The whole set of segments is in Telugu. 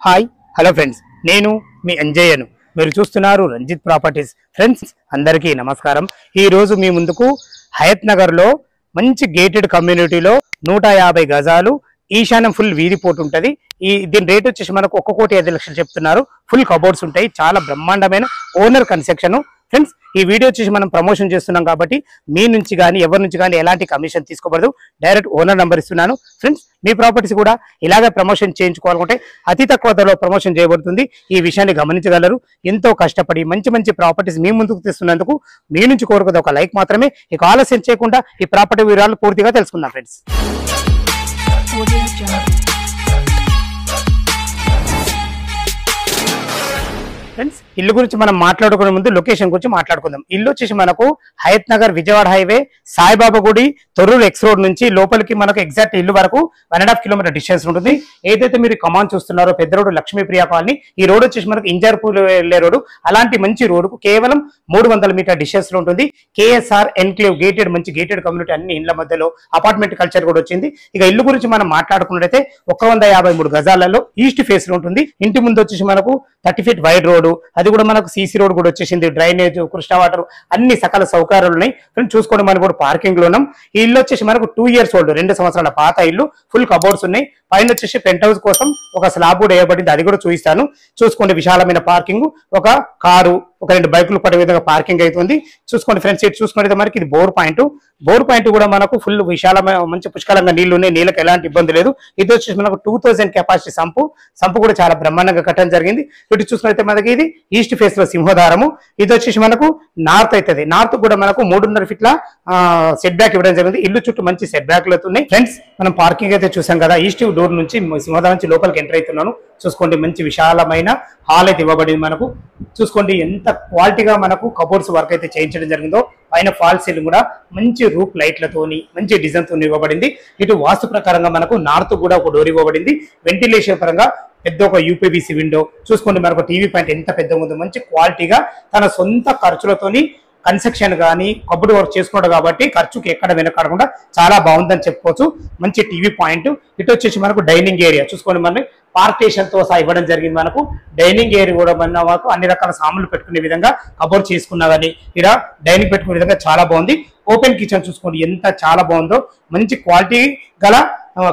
హాయ్ హలో ఫ్రెండ్స్, నేను మీ అంజయ్యను. మీరు చూస్తున్నారు రంజిత్ ప్రాపర్టీస్. ఫ్రెండ్స్ అందరికీ నమస్కారం. ఈ రోజు మీ ముందుకు హయత్ నగర్లో మంచి గేటెడ్ కమ్యూనిటీలో 150 గజాలు ఈశాన్యం ఫుల్ వీధి పోటు ఉంటుంది. దీని రేట్ వచ్చేసి మనకు 1,05,00,000 చెప్తున్నారు. ఫుల్ కబోర్డ్స్ ఉంటాయి. చాలా బ్రహ్మాండమైన ఓనర్ కన్స్ట్రక్షన్. ఫ్రెండ్స్ ఈ వీడియో వచ్చేసి మనం ప్రమోషన్ చేస్తున్నాం కాబట్టి మీ నుంచి కానీ ఎవరి నుంచి కానీ ఎలాంటి కమిషన్ తీసుకోబడదు. డైరెక్ట్ ఓనర్ నెంబర్ ఇస్తున్నాను. ఫ్రెండ్స్ మీ ప్రాపర్టీస్ కూడా ఇలాగే ప్రమోషన్ చేయించుకోవాలనుకుంటే అతి తక్కువ ధరలో ప్రమోషన్ చేయబడుతుంది. ఈ విషయాన్ని గమనించగలరు. ఎంతో కష్టపడి మంచి మంచి ప్రాపర్టీస్ మీ ముందుకు తెస్తున్నందుకు మీ నుంచి కోరుకుది ఒక లైక్ మాత్రమే. ఇక ఆలస్యం చేయకుండా ఈ ప్రాపర్టీ వివరాలు పూర్తిగా తెలుసుకుందాం. ఫ్రెండ్స్ ఫ్రెండ్స్ ఇల్లు గురించి మనం మాట్లాడుకునే ముందు లొకేషన్ గురించి మాట్లాడుకుందాం. ఇల్లు వచ్చేసి మనకు హయత్ నగర్ విజయవాడ హైవే సాయిబాబా గుడి తొర్రూరు ఎక్స్ రోడ్ నుంచి లోపలికి మనకు ఎగ్జాక్ట్ ఇల్లు వరకు 1.5 కిలోమీటర్ డిస్టెన్స్ ఉంటుంది. ఏదైతే మీరు కమాన్ చూస్తున్నారో పెద్ద రోడ్డు లక్ష్మీప్రియ కాలనీ, ఈ రోడ్ వచ్చేసి మనకు ఇంజార్పూర్ వెళ్లే రోడ్డు. అలాంటి మంచి రోడ్డుకు కేవలం 300 మీటర్ డిస్టెన్స్ లో ఉంటుంది. కేఎస్ఆర్ ఎన్క్లేవ్ గేటెడ్ మంచి గేటెడ్ కమ్యూనిటీ అన్ని ఇళ్ల మధ్యలో అపార్ట్మెంట్ కల్చర్ కూడా వచ్చింది. ఇక ఇల్లు గురించి మనం మాట్లాడుకున్నట్లయితే 153 గజాలలో ఈస్ట్ ఫేస్ లో ఉంటుంది. ఇంటి ముందు వచ్చేసి మనకు 30 ఫీట్ వైడ్ రోడ్, అది కూడా మనకు సీసీ రోడ్ కూడా వచ్చేసింది. డ్రైనేజ్, కృష్ణ వాటర్ అన్ని సకల సౌకర్యాలు ఉన్నాయి. ఫ్రెండ్స్ చూసుకోండి, మనం కూడా పార్కింగ్ లో ఉన్నాం. ఈ ఇల్లు వచ్చేసి మనకు 2 ఇయర్స్ ఓల్డ్, 2 సంవత్సరాల పాత ఇల్లు. ఫుల్ కబోర్డ్స్ ఉన్నాయి. పైన వచ్చేసి పెంట్ హౌస్ కోసం ఒక స్లాబ్ కూడా వేయబడింది, అది కూడా చూపిస్తాను. చూసుకోండి, విశాలమైన పార్కింగ్, ఒక కారు, ఒక 2 బైకులు పడే విధంగా పార్కింగ్ అవుతుంది. చూసుకోండి ఫ్రెండ్స్, ఇటు చూసుకుంటే మనకి ఇది బోర్ పాయింట్ కూడా మనకు ఫుల్ విశాలమైన మంచి పుష్కలంగా నీళ్లు ఉన్నాయి. నీళ్ళకి ఎలాంటి ఇబ్బంది లేదు. ఇది వచ్చేసి మనకు 2000 కెపాసిటీ సంపు కూడా చాలా బ్రహ్మాండంగా కట్టడం జరిగింది. ఇటు చూసుకుంటే మనకి ఇది ఈస్ట్ ఫేస్ లో సింహధారము. ఇది వచ్చేసి మనకు నార్త్ అవుతుంది. నార్త్ కూడా మనకు 3.5 ఫీట్ల సెట్ బ్యాక్ ఇవ్వడం జరిగింది. ఇల్లు చుట్టూ మంచి సెట్ బ్యాక్లు ఉన్నాయి. ఫ్రెండ్స్ మనం పార్కింగ్ అయితే చూసాం కదా. ఈస్ట్ డోర్ నుంచి సింహధారం నుంచి లోపలికి ఎంటర్ అవుతున్నాను. చూసుకోండి, మంచి విశాలమైన హాల్ అయితే ఇవ్వబడింది మనకు. చూసుకోండి ఎంత క్వాలిటీగా మనకు కబోర్డ్స్ వర్క్ అయితే చేయించడం జరిగిందో. పైన ఫాల్ సీలింగ్ కూడా మంచి రూప్ లైట్లతోని మంచి డిజైన్ తో ఇవ్వబడింది. ఇటు వాస్తు ప్రకారంగా మనకు నార్త్ కూడా ఒక డోర్ ఇవ్వబడింది. వెంటిలేషన్ పరంగా పెద్ద ఒక యూపీవీసీ విండో. చూసుకోండి మనకు టీవీ పాయింట్ ఎంత పెద్దగా ఉందో. మంచి క్వాలిటీగా తన సొంత ఖర్చులతోని కన్స్ట్రక్షన్ కానీ కబోర్డ్ వర్క్ చేసుకున్నాడు కాబట్టి ఖర్చుకి ఎక్కడ వెనకాడకుండా చాలా బాగుందని చెప్పుకోవచ్చు. మంచి టీవీ పాయింట్. ఇటు వచ్చేసి మనకు డైనింగ్ ఏరియా చూసుకోండి, మన పార్టీషన్ తో సహా ఇవ్వడం జరిగింది. మనకు డైనింగ్ ఏరియా కూడా మనకు అన్ని రకాల సామాన్లు పెట్టుకునే విధంగా కబోర్డ్ చేసుకున్నా కానీ ఇలా డైనింగ్ పెట్టుకునే విధంగా చాలా బాగుంది. ఓపెన్ కిచెన్ చూసుకోండి ఎంత చాలా బాగుందో. మంచి క్వాలిటీ గల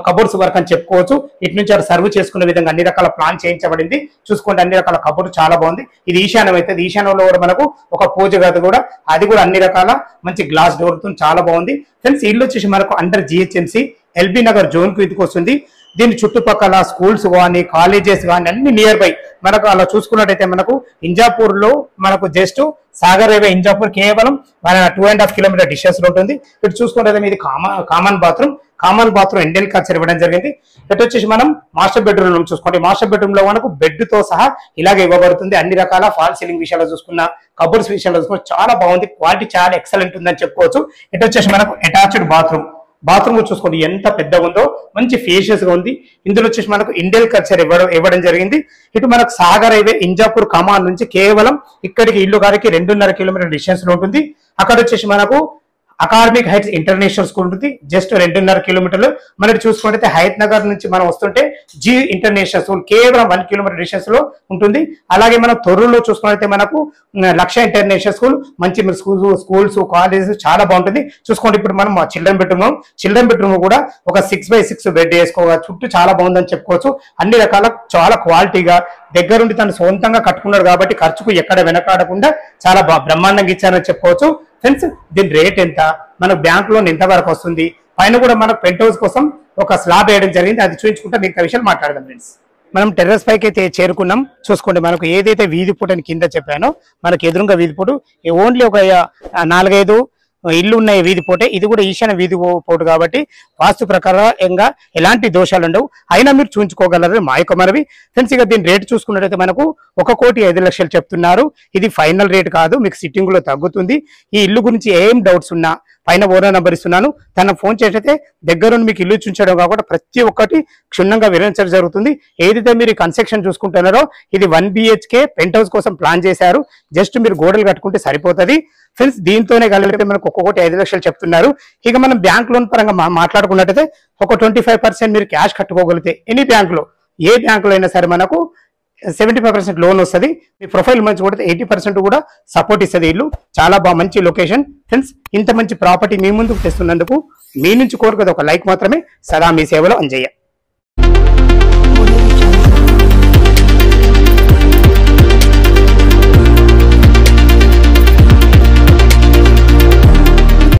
కబోర్డ్స్ వర్క్ అని చెప్పుకోవచ్చు. ఇటు నుంచి అక్కడ సర్వ్ చేసుకునే విధంగా అన్ని రకాల ప్లాన్ చేయించబడింది. చూసుకోండి అన్ని రకాల కబోర్డ్ చాలా బాగుంది. ఇది ఈశాన్యం అయితే ఈశాన్యంలో కూడా మనకు ఒక పూజ గది కూడా, అది కూడా అన్ని రకాల మంచి గ్లాస్ డోర్ తో చాలా బాగుంది. ఫ్రెండ్స్ ఇల్లు వచ్చేసి మనకు under GHMC LB Nagar zone కు ఇదికి వస్తుంది. దీని చుట్టుపక్కల స్కూల్స్ కానీ కాలేజెస్ కానీ అన్ని నియర్ బై మనకు అలా చూసుకున్నట్టయితే మనకు ఇంజాపూర్ లో మనకు జస్ట్ సాగర్ రేవే ఇంజాపూర్ కేవలం 2.5 కిలోమీటర్ డిస్టెన్స్ లో ఉంటుంది. ఇటు చూసుకుంటే ఇది కామన్ బాత్రూమ్ ఇండియన్ కల్చర్ ఇవ్వడం జరిగింది. ఇటు వచ్చేసి మనం మాస్టర్ బెడ్రూమ్ చూసుకోండి. మాస్టర్ బెడ్రూమ్ లో మనకు బెడ్ తో సహా ఇలాగే ఇవ్వబడుతుంది. అన్ని రకాల ఫాల్ సీలింగ్ విషయాల్లో చూసుకున్న, కబోర్డ్స్ విషయాల్లో చూసుకున్న చాలా బాగుంది. క్వాలిటీ చాలా ఎక్సలెంట్ ఉందని చెప్పుకోవచ్చు. ఇటు వచ్చేసి మనకు అటాచ్డ్ బాత్రూమ్ చూసుకోండి ఎంత పెద్దగా ఉందో. మంచి ఫేషియస్ గా ఉంది. ఇందులో వచ్చేసి మనకు ఇండియన్ కల్చర్ ఇవ్వడం జరిగింది. ఇటు మనకు సాగర్ హైవే ఇంజాపూర్ కమాన్ నుంచి కేవలం ఇక్కడికి ఇల్లు గారికి 2.5 కిలోమీటర్ డిస్టెన్స్ లో ఉంటుంది. అక్కడ వచ్చేసి మనకు అకాడమిక్ హైట్స్ ఇంటర్నేషనల్ స్కూల్ ఉంటుంది. జస్ట్ 2.5 కిలోమీటర్లు. మనకి చూసుకుంటే హయత్ నగర్ నుంచి మనం వస్తుంటే జీ ఇంటర్నేషనల్ స్కూల్ కేవలం 1 కిలోమీటర్ డిస్టెన్స్ లో ఉంటుంది. అలాగే మనం తొర్రూరులో చూసుకుంటే మనకు లక్ష ఇంటర్నేషనల్ స్కూల్, మంచి స్కూల్స్ కాలేజెస్ చాలా బాగుంటుంది. చూసుకోండి ఇప్పుడు మనం చిల్డ్రన్ బెడ్రూమ్ కూడా ఒక 6x6 బెడ్ వేసుకోవచ్చు. చుట్టూ చాలా బాగుందని చెప్పుకోవచ్చు. అన్ని రకాల చాలా క్వాలిటీగా దగ్గరుండి తను సొంతంగా కట్టుకున్నాడు కాబట్టి ఖర్చుకు ఎక్కడ వెనకాడకుండా చాలా బ్రహ్మాండంగా ఇచ్చారని చెప్పుకోవచ్చు. ఫ్రెండ్స్ దీని రేట్ ఎంత, మనకు బ్యాంక్ లోన్ ఎంత వరకు వస్తుంది, పైన కూడా మనకు పెంట్ హౌస్ కోసం ఒక స్లాబ్ వేయడం జరిగింది. అది చూపించుకుంటే మిగతా విషయాలు మాట్లాడదాం. ఫ్రెండ్స్ మనం టెర్రస్ పైకి అయితే చేరుకున్నాం. చూసుకోండి మనకు ఏదైతే వీధి పూటని కింద చెప్పానో మనకు ఎదురుగా వీధి పూట ఓన్లీ ఒక 4-5 ఇల్లు ఉన్నాయి వీధి పోటే. ఇది కూడా ఈశాన్య వీధి పోటు కాబట్టి వాస్తు ప్రకారంగా ఎలాంటి దోషాలు ఉండవు. అయినా మీరు చూపించుకోగలరు మా యొక్క మనవి. ఫ్రెండ్స్ ఇక దీని రేటు చూసుకున్నట్టయితే మనకు 1,05,00,000 చెప్తున్నారు. ఇది ఫైనల్ రేట్ కాదు, మీకు సిట్టింగ్ లో తగ్గుతుంది. ఈ ఇల్లు గురించి ఏం డౌట్స్ ఉన్నా పైన ఓనర్ నంబర్ ఇస్తున్నాను, తన ఫోన్ చేస్తే దగ్గరుండి మీకు ఇల్లు చూపించడం కాకుండా ప్రతి ఒక్కటి క్షుణ్ణంగా వివరించడం జరుగుతుంది. ఏదైతే మీరు కన్స్ట్రక్షన్ చూసుకుంటున్నారో ఇది 1 BHK పెంట్ హౌస్ కోసం ప్లాన్ చేశారు. జస్ట్ మీరు గోడలు కట్టుకుంటే సరిపోతుంది. ఫ్రెండ్స్ దీంతోనే కలిపితే మనకు ఒక్కొక్కటి 5,00,000 చెప్తున్నారు. ఇక మనం బ్యాంక్ లోన్ పరంగా మాట్లాడుకున్నట్టయితే ఒక 25% మీరు క్యాష్ కట్టుకోగలిగితే ఎనీ బ్యాంక్ లో ఏ బ్యాంకులో అయినా సరే మనకు 75% లోన్ వస్తుంది. మీ ప్రొఫైల్ మంచి కూడా 80% కూడా సపోర్ట్ ఇస్తుంది. ఇల్లు చాలా బాగా మంచి లొకేషన్ ఫ్రెండ్స్. ఇంత మంచి ప్రాపర్టీ మీ ముందుకు తెస్తున్నందుకు మీ నుంచి కోరుకునేది ఒక లైక్ మాత్రమే. సదా మీ సేవలో అంజయ్య.